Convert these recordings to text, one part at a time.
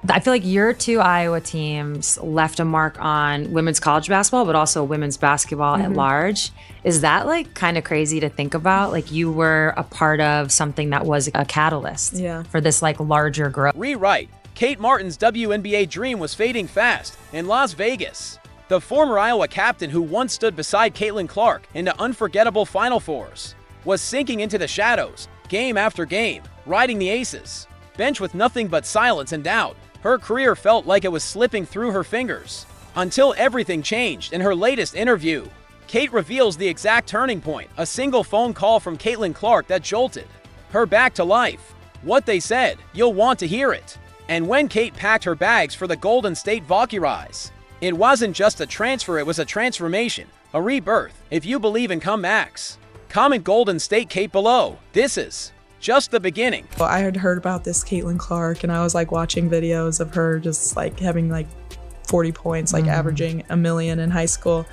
I feel like your two Iowa teams left a mark on women's college basketball, but also women's basketball at large. Is that like kind of crazy to think about? Like you were a part of something that was a catalyst for this like larger growth. Rewrite. KateMartin's WNBA dream was fading fast in Las Vegas. The former Iowa captain who once stood beside CaitlinClark in the unforgettable Final Fours was sinking into the shadows, game after game, riding the aces. Bench with nothing but silence and doubt. Her career felt like it was slipping through her fingers. Until everything changed in her latest interview. Kate reveals the exact turning point, a single phone call from CaitlinClark that jolted her back to life. What they said, you'll want to hear it. And when Kate packed her bags for the Golden State Valkyries, it wasn't just a transfer, it was a transformation, a rebirth, if you believe in comebacks. Comment Golden State Kate below. This is just the beginning. Well, I had heard about this CaitlinClark, and I was like watching videos of her just like having like 40 points, like averaging a million in high school.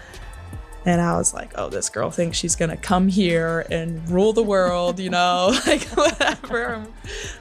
And I was like, oh, this girl thinks she's gonna come here and rule the world, you know, like whatever.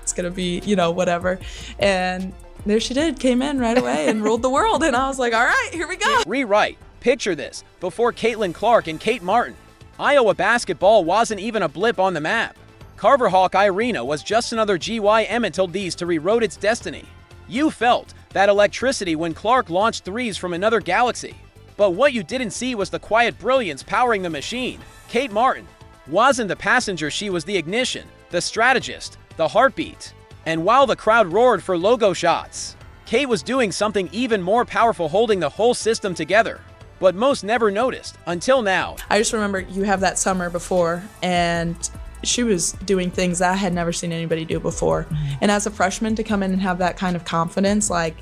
It's gonna be, you know, whatever. And there she did, came in right away and ruled the world. And I was like, all right, here we go. Rewrite. Picture this. Before CaitlinClark and KateMartin, Iowa basketball wasn't even a blip on the map. Carver Hawkeye Arena was just another GYM until these two rewrote its destiny. You felt that electricity when Clark launched threes from another galaxy. But what you didn't see was the quiet brilliance powering the machine. KateMartin wasn't the passenger, she was the ignition, the strategist, the heartbeat. And while the crowd roared for logo shots, Kate was doing something even more powerful, holding the whole system together. But most never noticed, until now. I just remember you have that summer before, and she was doing things that I had never seen anybody do before. And as a freshman, to come in and have that kind of confidence, like,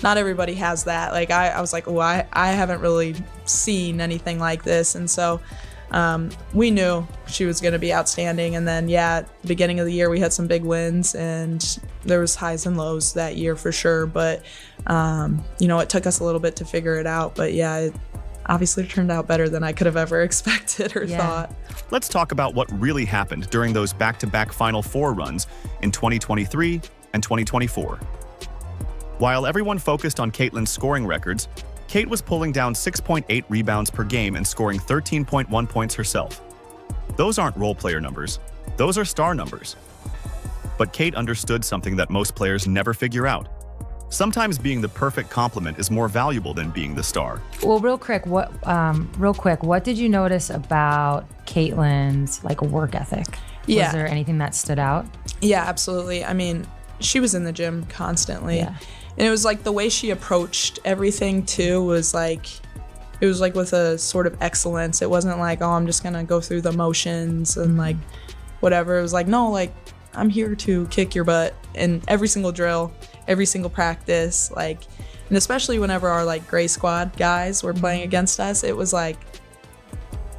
not everybody has that. Like, I was like, oh, I haven't really seen anything like this. And so we knew she was going to be outstanding. And then, at the beginning of the year, we had some big wins, and there was highs and lows that year for sure. But, you know, it took us a little bit to figure it out. But it obviously turned out better than I could have ever expected or thought. Let's talk about what really happened during those back-to-back Final Four runs in 2023 and 2024. While everyone focused on Caitlin's scoring records, Kate was pulling down 6.8 rebounds per game and scoring 13.1 points herself. Those aren't role player numbers, those are star numbers. But Kate understood something that most players never figure out. Sometimes being the perfect complement is more valuable than being the star. Well, real quick, what did you notice about Caitlin's like work ethic? Yeah. Was there anything that stood out? Yeah, absolutely. I mean, she was in the gym constantly. Yeah. And it was like the way she approached everything too was like, it was like with a sort of excellence. It wasn't like, oh, I'm just gonna go through the motions and like whatever. It was like, no, like I'm here to kick your butt in every single drill, every single practice, like, and especially whenever our like gray squad guys were playing against us, it was like,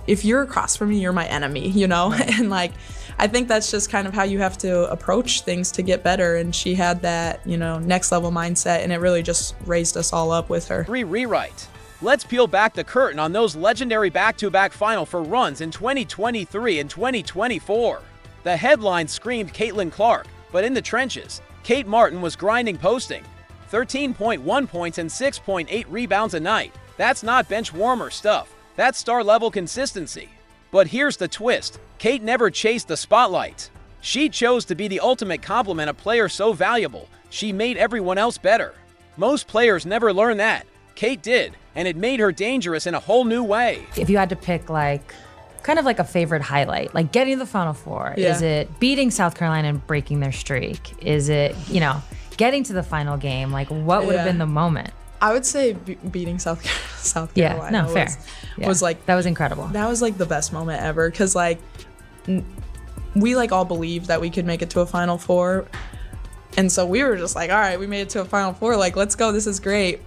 if you're across from me, you're my enemy, you know? And like, I think that's just kind of how you have to approach things to get better. And she had that, you know, next level mindset, and it really just raised us all up with her. Rewrite. Let's peel back the curtain on those legendary back-to-back Final Four runs in 2023 and 2024. The headline screamed CaitlinClark, but in the trenches, KateMartin was grinding, posting 13.1 points and 6.8 rebounds a night. That's not bench warmer stuff. That's star-level consistency. But here's the twist. Kate never chased the spotlight. She chose to be the ultimate complement, a player so valuable, she made everyone else better. Most players never learn that. Kate did, and it made her dangerous in a whole new way. If you had to pick like, kind of like a favorite highlight, like getting to the Final Four, is it beating South Carolina and breaking their streak? Is it, you know, getting to the final game? Like what would have been the moment? I would say beating South Carolina. Yeah, no, fair. Was like, that was incredible. That was like the best moment ever, because like we like all believed that we could make it to a Final Four, and so we were just like, all right, we made it to a Final Four, like let's go, this is great.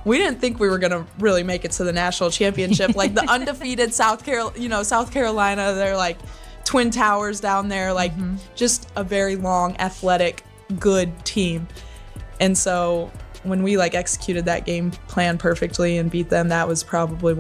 We didn't think we were gonna really make it to the national championship. Like the undefeated South Carolina, they're like Twin Towers down there, like just a very long, athletic, good team. And so when we like executed that game plan perfectly and beat them, that was probably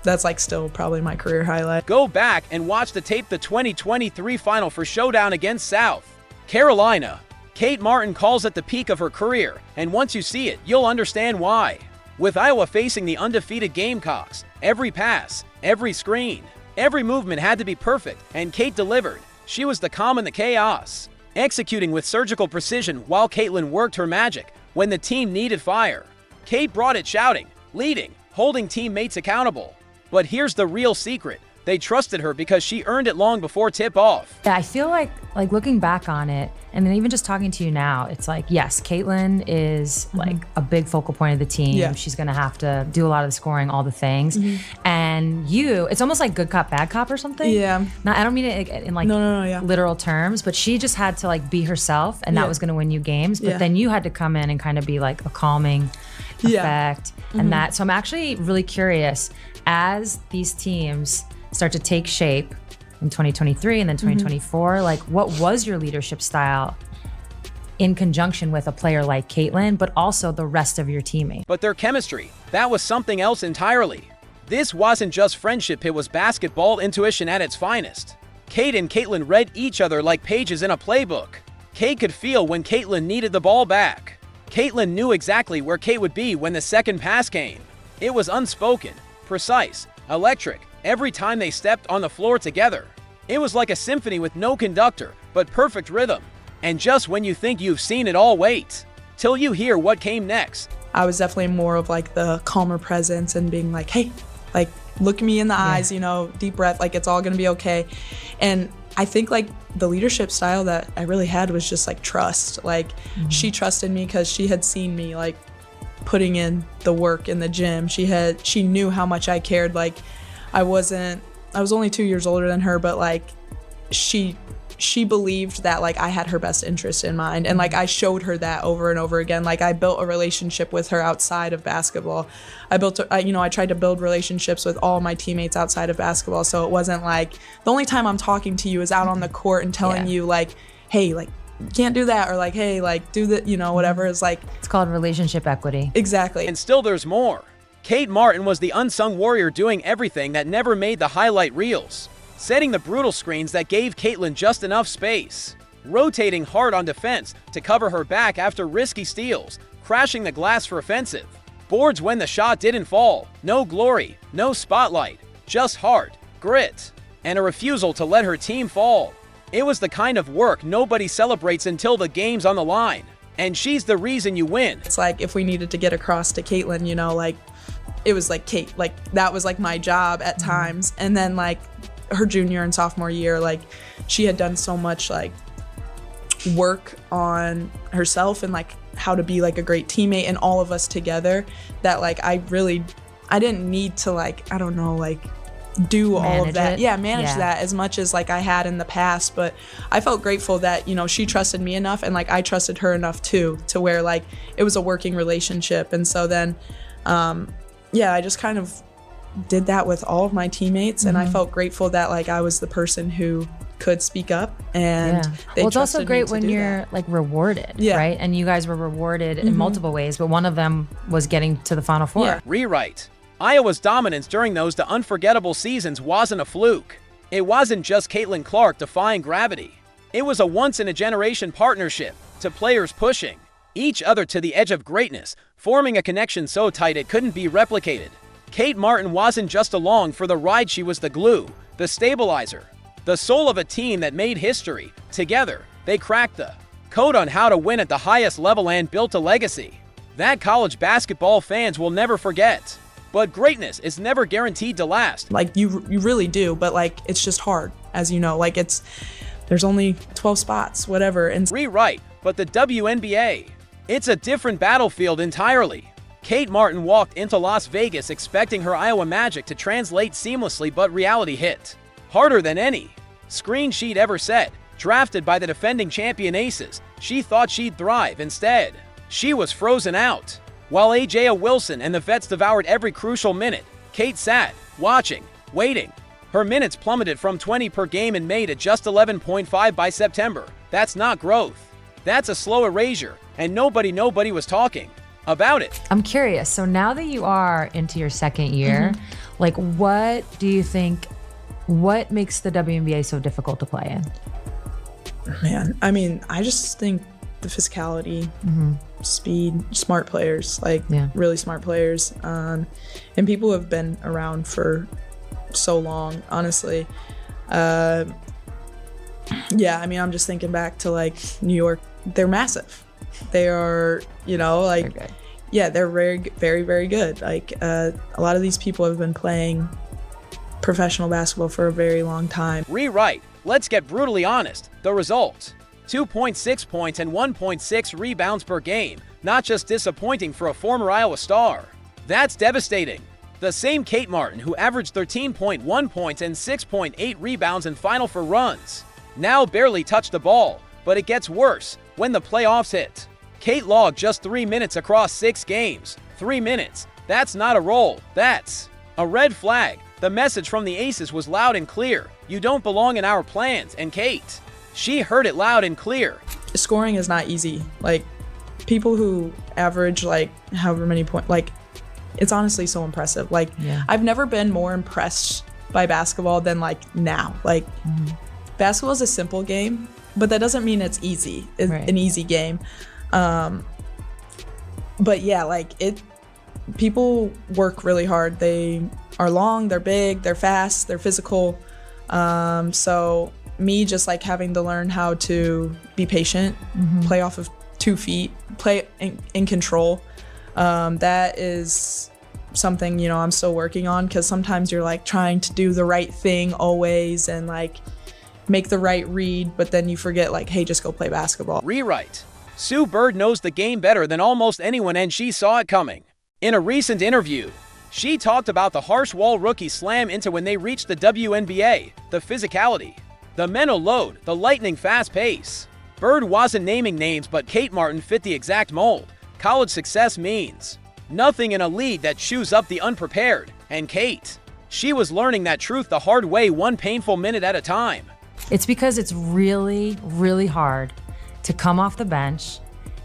that's like still probably my career highlight. Go back and watch the tape, the 2023 Final for showdown against South Carolina. KateMartin calls it the peak of her career, and once you see it, you'll understand why. With Iowa facing the undefeated Gamecocks, every pass, every screen, every movement had to be perfect, and Kate delivered. She was the calm in the chaos, executing with surgical precision while Caitlin worked her magic when the team needed fire. Kate brought it shouting, leading, holding teammates accountable. But here's the real secret. They trusted her because she earned it long before tip-off. Yeah, I feel like looking back on it, and then even just talking to you now, it's like, yes, Caitlin is like a big focal point of the team. Yeah. She's gonna have to do a lot of the scoring, all the things. And it's almost like good cop, bad cop or something. Yeah. Now, I don't mean it in like No, literal terms, but she just had to like be herself, and that was gonna win you games. But then you had to come in and kind of be like a calming effect. And that, so I'm actually really curious, as these teams start to take shape in 2023 and then 2024, like what was your leadership style in conjunction with a player like Caitlin, but also the rest of your teammates? But their chemistry, that was something else entirely. This wasn't just friendship, it was basketball intuition at its finest. Kate and Caitlin read each other like pages in a playbook. Kate could feel when Caitlin needed the ball back. Caitlin knew exactly where Kate would be when the second pass came. It was unspoken, precise, electric, every time they stepped on the floor together. It was like a symphony with no conductor, but perfect rhythm. And just when you think you've seen it all, wait till you hear what came next. I was definitely more of like the calmer presence and being like, hey, like look me in the eyes, you know, deep breath, like it's all gonna be okay. And I think like the leadership style that I really had was just like trust. Like she trusted me because she had seen me like putting in the work in the gym. She knew how much I cared. Like I was only 2 years older than her, but like she believed that like I had her best interest in mind, and like I showed her that over and over again. Like I built a relationship with her outside of basketball. I tried to build relationships with all my teammates outside of basketball, so it wasn't like the only time I'm talking to you is out on the court and telling you like, hey, like you can't do that, or like, hey, like do that, you know, whatever. Is like, It's called relationship equity. exactly. And still there's more. KateMartin was the unsung warrior doing everything that never made the highlight reels. Setting the brutal screens that gave Caitlin just enough space. Rotating hard on defense to cover her back after risky steals. Crashing the glass for offensive. Boards when the shot didn't fall. No glory, no spotlight. Just heart, grit, and a refusal to let her team fall. It was the kind of work nobody celebrates until the game's on the line. And she's the reason you win. It's like if we needed to get across to Caitlin, you know, like it was like Kate, like that was like my job at times. And then like her junior and sophomore year, like she had done so much like work on herself and like how to be like a great teammate and all of us together that like I didn't need to like, I don't know, like do all of that. Manage that as much as like I had in the past. But I felt grateful that, you know, she trusted me enough and like I trusted her enough too, to where like it was a working relationship. And so then, I just kind of did that with all of my teammates. And I felt grateful that like I was the person who could speak up, and they it's also trusted great me to when do you're that. like rewarded, right? And you guys were rewarded in multiple ways, but one of them was getting to the Final Four. Rewrite. Iowa's dominance during those unforgettable seasons wasn't a fluke. It wasn't just CaitlinClark defying gravity. It was a once-in-a-generation partnership, to players pushing each other to the edge of greatness, forming a connection so tight it couldn't be replicated. KateMartin wasn't just along for the ride, she was the glue, the stabilizer, the soul of a team that made history. Together, they cracked the code on how to win at the highest level and built a legacy that college basketball fans will never forget. But greatness is never guaranteed to last. Like you really do, but like it's just hard, as you know. Like there's only 12 spots, whatever. And Rewrite, but the WNBA, it's a different battlefield entirely. KateMartin walked into Las Vegas expecting her Iowa magic to translate seamlessly, but reality hit harder than any screen she'd ever set. Drafted by the defending champion Aces, she thought she'd thrive. Instead, she was frozen out. While Aja Wilson and the vets devoured every crucial minute, Kate sat, watching, waiting. Her minutes plummeted from 20 per game in May to just 11.5 by September. That's not growth. That's a slow erasure, and nobody was talking about it. I'm curious. So now that you are into your second year, like what do you think, what makes the WNBA so difficult to play in? Man, I mean, I just think the physicality, speed, smart players, like really smart players, and people who have been around for so long, honestly. Yeah, I mean, I'm just thinking back to like New York. They're massive. They are, you know, like, yeah, they're very, very, very good. Like, a lot of these people have been playing professional basketball for a very long time. Rewrite. Let's get brutally honest. The results: 2.6 points and 1.6 rebounds per game. Not just disappointing for a former Iowa star. That's devastating. The same KateMartin who averaged 13.1 points and 6.8 rebounds in Final Four runs now barely touched the ball, but it gets worse when the playoffs hit. Kate logged just 3 minutes across 6 games. 3 minutes. That's not a roll. That's a red flag. The message from the Aces was loud and clear. You don't belong in our plans, and Kate, she heard it loud and clear. Scoring is not easy. Like, people who average like however many points, like, it's honestly so impressive. Like, I've never been more impressed by basketball than like now. Like, basketball is a simple game, but that doesn't mean it's easy. It's an easy game. But yeah, like, people work really hard. They are long, they're big, they're fast, they're physical. So me just like having to learn how to be patient, play off of 2 feet, play in control. That is something, you know, I'm still working on, because sometimes you're like trying to do the right thing always and like make the right read, but then you forget, like, hey, just go play basketball. Rewrite. Sue Bird knows the game better than almost anyone, and she saw it coming. In a recent interview, she talked about the harsh wall rookies slam into when they reached the WNBA, the physicality, the mental load, the lightning fast pace. Bird wasn't naming names, but KateMartin fit the exact mold. College success means nothing in a league that chews up the unprepared. And Kate, she was learning that truth the hard way, one painful minute at a time. It's because it's really, really hard to come off the bench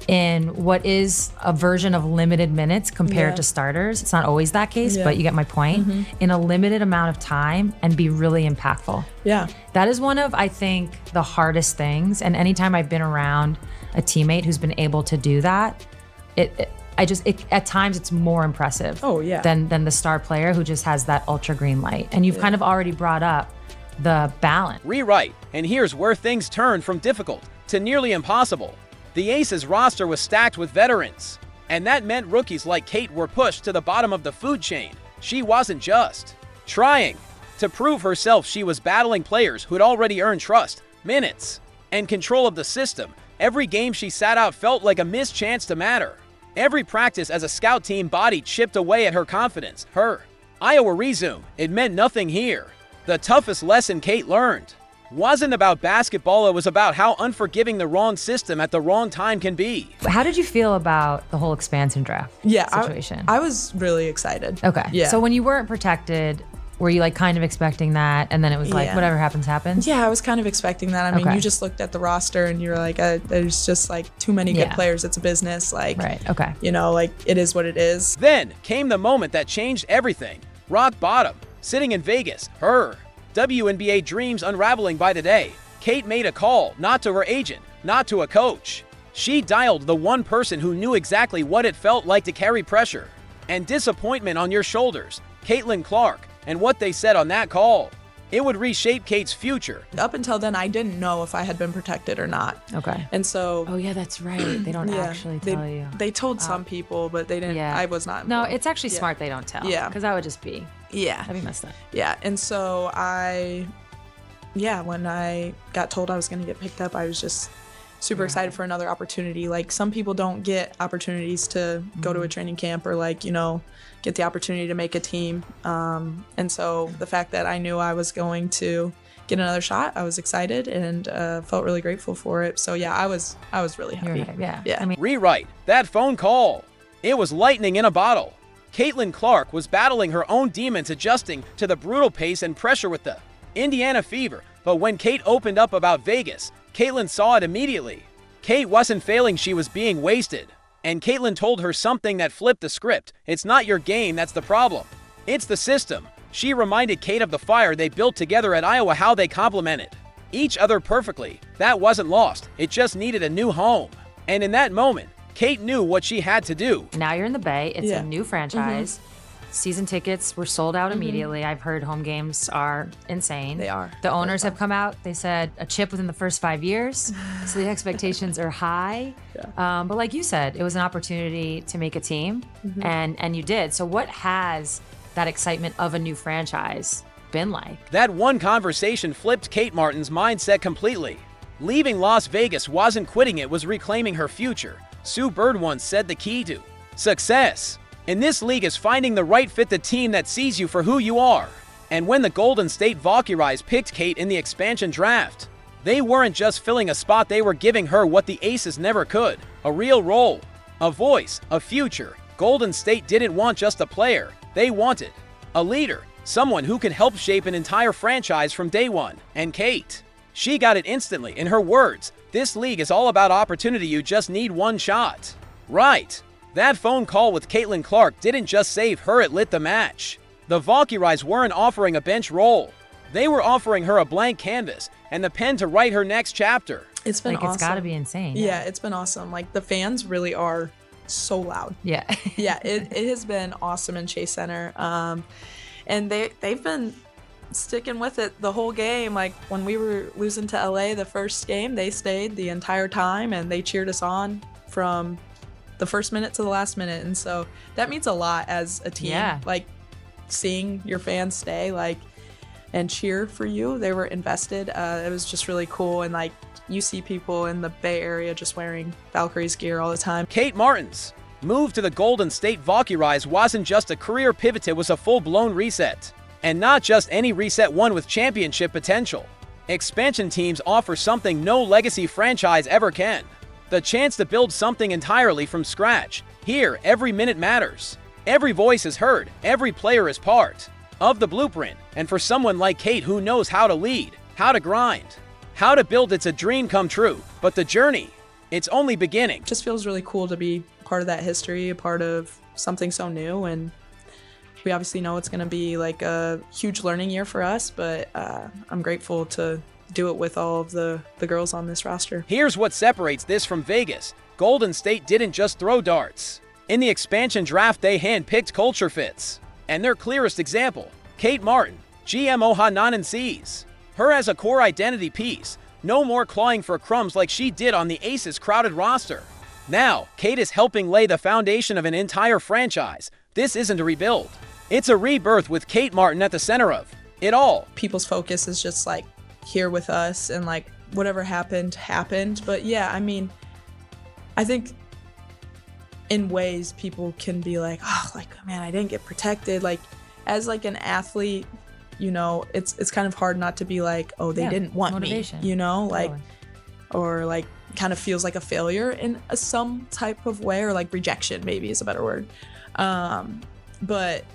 in what is a version of limited minutes compared to starters. It's not always that case, but you get my point. In a limited amount of time and be really impactful. Yeah. That is one of, I think, the hardest things. And anytime I've been around a teammate who's been able to do that, at times it's more impressive than the star player who just has that ultra green light. And you've kind of already brought up the balance. Rewrite. And here's where things turn from difficult to nearly impossible. The Aces roster was stacked with veterans, and that meant rookies like Kate were pushed to the bottom of the food chain. She wasn't just trying to prove herself, she was battling players who'd already earned trust, minutes, and control of the system. Every game she sat out felt like a missed chance to matter. Every practice as a scout team body chipped away at her confidence. Her Iowa resume, it meant nothing here. The toughest lesson Kate learned wasn't about basketball, it was about how unforgiving the wrong system at the wrong time can be. How did you feel about the whole expansion draft situation? I was really excited. Okay. Yeah. So when you weren't protected, were you like kind of expecting that, and then it was like whatever happens happens? Yeah, I was kind of expecting that. I mean, you just looked at the roster and you're like, there's just like too many good players. It's a business. Like, you know, like, it is what it is. Then came the moment that changed everything. Rock bottom, sitting in Vegas, her WNBA dreams unraveling by the day. Kate made a call, not to her agent, not to a coach. She dialed the one person who knew exactly what it felt like to carry pressure and disappointment on your shoulders, CaitlinClark, and what they said on that call. It would reshape Kate's future. Up until then, I didn't know if I had been protected or not. Okay. And so... Oh, yeah, that's right. They don't actually tell you. They told some people, but they didn't. I was not involved. No, it's actually smart they don't tell. Yeah. Because that would just be... Yeah. That'd be messed up. Yeah. And so when I got told I was going to get picked up, I was just super excited for another opportunity. Like, some people don't get opportunities to go to a training camp or, like, you know, get the opportunity to make a team. And so the fact that I knew I was going to get another shot, I was excited and felt really grateful for it. So yeah, I was really happy. Yeah. I mean, Rewrite. That phone call. It was lightning in a bottle. CaitlinClark was battling her own demons, adjusting to the brutal pace and pressure with the Indiana fever. But when Kate opened up about Vegas, Caitlin saw it immediately. Kate wasn't failing, she was being wasted. And Caitlin told her something that flipped the script. It's not your game that's the problem. It's the system. She reminded Kate of the fire they built together at Iowa, how they complemented each other perfectly. That wasn't lost. It just needed a new home. And in that moment, Kate knew what she had to do. Now you're in the Bay. It's Yeah. a new franchise. Season tickets were sold out immediately. I've heard home games are insane. They are. The owners have come out. They said a chip within the first 5 years. So the expectations are high. But like you said, it was an opportunity to make a team, and you did. So what has that excitement of a new franchise been like? That one conversation flipped KateMartin's mindset completely. Leaving Las Vegas wasn't quitting, it was reclaiming her future. Sue Bird once said the key to success in this league is finding the right fit, the team that sees you for who you are. And when the Golden State Valkyries picked Kate in the expansion draft, they weren't just filling a spot, they were giving her what the Aces never could: a real role, a voice, a future. Golden State didn't want just a player, they wanted a leader, someone who could help shape an entire franchise from day one. And Kate, she got it instantly. In her words, this league is all about opportunity, you just need one shot. Right. That phone call with CaitlinClark didn't just save her, it lit the match. The Valkyries weren't offering a bench role. They were offering her a blank canvas and the pen to write her next chapter. It's been awesome. It's got to be insane. Yeah, it's been awesome. Like, the fans really are so loud. Yeah. Yeah, it has been awesome in Chase Center. And they've been sticking with it the whole game. Like, when we were losing to LA the first game, they stayed the entire time and they cheered us on from the first minute to the last minute. And so that means a lot as a team. Yeah. Like, seeing your fans stay and cheer for you. They were invested. It was just really cool. And like, you see people in the Bay Area just wearing Valkyries gear all the time. KateMartin's move to the Golden State Valkyries wasn't just a career pivot, it was a full-blown reset. And not just any reset, one with championship potential. Expansion teams offer something no legacy franchise ever can: the chance to build something entirely from scratch. Here, every minute matters. Every voice is heard. Every player is part of the blueprint. And for someone like Kate, who knows how to lead, how to grind, how to build, it's a dream come true. But the journey, it's only beginning. It just feels really cool to be part of that history, a part of something so new. And we obviously know it's going to be like a huge learning year for us, but I'm grateful to do it with all of the girls on this roster. Here's what separates this from Vegas. Golden State didn't just throw darts. In the expansion draft, they handpicked culture fits. And their clearest example, KateMartin, GM Ohananen sees her as a core identity piece. No more clawing for crumbs like she did on the Aces' crowded roster. Now, Kate is helping lay the foundation of an entire franchise. This isn't a rebuild. It's a rebirth with KateMartin at the center of it all. People's focus is just like here with us, and like whatever happened. But yeah, I mean, I think in ways people can be like, oh, like, man, I didn't get protected. Like, as like an athlete, you know, it's kind of hard not to be like, oh, they didn't want motivation. me, you know, like, Totally. or like kind of feels like a failure in some type of way, or like rejection maybe is a better word. But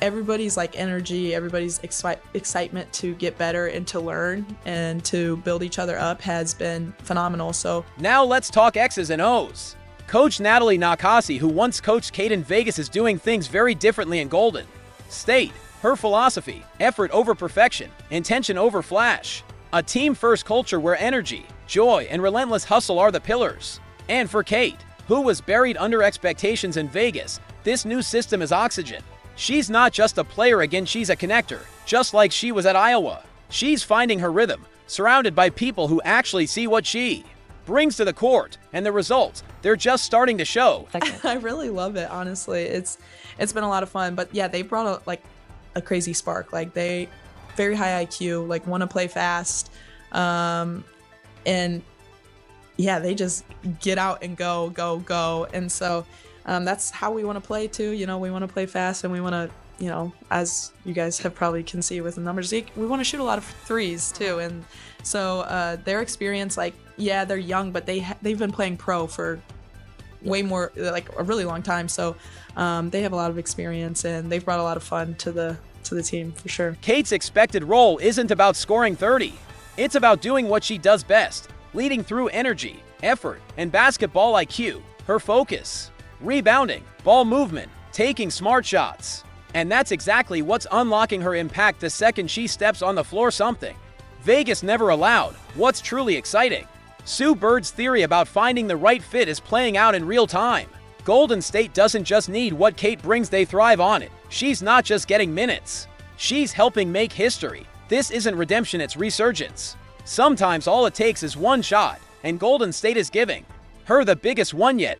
everybody's like energy, everybody's excitement to get better and to learn and to build each other up has been phenomenal. So now let's talk X's and O's. Coach Natalie Nakasi, who once coached Kate in Vegas, is doing things very differently in Golden State. Her philosophy: effort over perfection, intention over flash. A team-first culture where energy, joy, and relentless hustle are the pillars. And for Kate, who was buried under expectations in Vegas, this new system is oxygen. She's not just a player again, she's a connector. Just like she was at Iowa, she's finding her rhythm, surrounded by people who actually see what she brings to the court, and the results, they're just starting to show. I really love it, honestly. It's been a lot of fun. But yeah, they brought a crazy spark. Like, they very high IQ, like want to play fast, and yeah, they just get out and go. And so that's how we want to play too. You know, we want to play fast, and we want to, you know, as you guys have probably can see with the numbers, we want to shoot a lot of threes too. And so their experience, like, yeah, they're young, but they've been playing pro for way more, like a really long time. So they have a lot of experience, and they've brought a lot of fun to the team for sure. Kate's expected role isn't about scoring 30. It's about doing what she does best, leading through energy, effort, and basketball IQ. Her focus: rebounding, ball movement, taking smart shots. And that's exactly what's unlocking her impact the second she steps on the floor. Something Vegas never allowed. What's truly exciting: Sue Bird's theory about finding the right fit is playing out in real time. Golden State doesn't just need what Kate brings, they thrive on it. She's not just getting minutes. She's helping make history. This isn't redemption, it's resurgence. Sometimes all it takes is one shot, and Golden State is giving her the biggest one yet.